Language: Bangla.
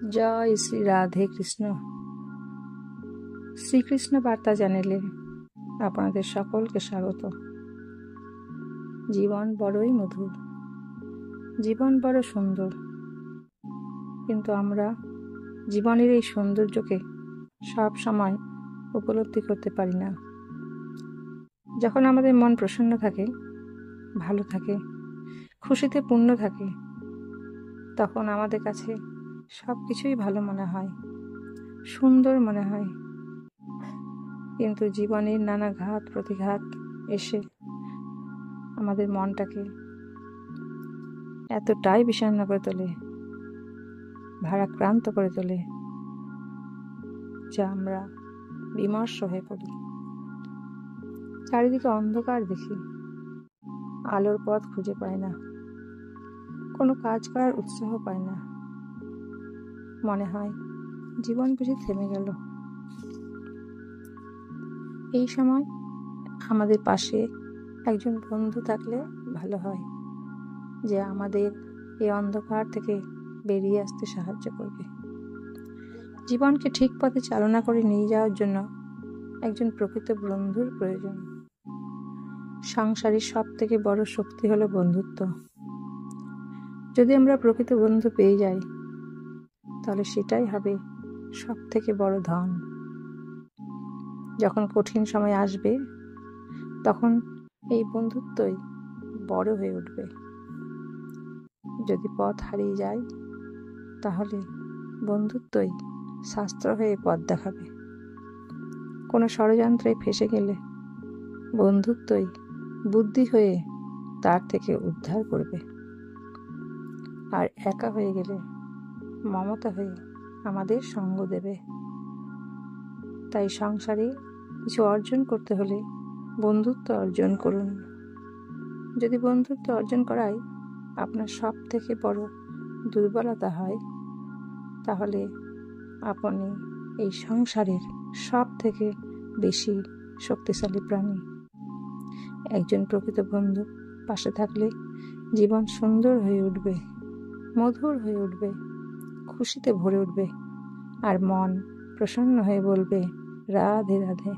জয় শ্রী রাধে কৃষ্ণ। শ্রীকৃষ্ণ বার্তা চ্যানেলে আপনাদের সকলকে স্বাগত। জীবন বড়ই মধুর, জীবন বড় সুন্দর, কিন্তু আমরা জীবনের এই সৌন্দর্যকে সব সময় উপলব্ধি করতে পারি না। যখন আমাদের মন প্রসন্ন থাকে, ভালো থাকে, খুশিতে পূর্ণ থাকে, তখন আমাদের কাছে সব কিছুই ভালো মনে হয়, সুন্দর মনে হয়। কিন্তু জীবনের নানা ঘাত প্রতিঘাত এসে আমাদের মনটাকে এতটাই বিষণ্ণ করে তোলে, ভারাক্রান্ত করে তোলে, যা আমরা বিমর্ষ হয়ে পড়ি। চারিদিকে অন্ধকার দেখি, আলোর পথ খুঁজে পাই না, কোনো কাজ করার উৎসাহ পাই না। মনে হয় জীবন বুঝি থেমে গেল। এই সময় আমাদের পাশে একজন বন্ধু থাকলে ভালো হয়, যে আমাদের এই অন্ধকার থেকে বেরিয়ে আসতে সাহায্য করবে। জীবনকে ঠিক পথে চালনা করে নিয়ে যাওয়ার জন্য একজন প্রকৃত বন্ধুর প্রয়োজন। সংসারের সব থেকে বড় শক্তি হলো বন্ধুত্ব। যদি আমরা প্রকৃত বন্ধু পেয়ে যাই, তাহলে সেটাই হবে সব থেকে বড় ধন। যখন কঠিন সময় আসবে, তখন এই বন্ধুত্বই বড় হয়ে উঠবে। যদি পথ হারিয়ে যায়, তাহলে বন্ধুত্বই শাস্ত্র হয়ে পথ দেখাবে। কোনো ষড়যন্ত্রে ফেসে গেলে বন্ধুত্বই বুদ্ধি হয়ে তার থেকে উদ্ধার করবে। আর একা হয়ে গেলে মমতা হয়ে আমাদের সঙ্গ দেবে। তাই সংসারে কিছু অর্জন করতে হলে বন্ধুত্ব অর্জন করুন। যদি বন্ধুত্ব অর্জন করাই আপনার সব থেকে বড় দুর্বলতা হয়, তাহলে আপনি এই সংসারের সব থেকে বেশি শক্তিশালী প্রাণী। একজন প্রকৃত বন্ধু পাশে থাকলে জীবন সুন্দর হয়ে উঠবে, মধুর হয়ে উঠবে, খুশিতে ভরে উঠবে, আর মন প্রসন্ন হয়ে বলবে রাধে রাধে।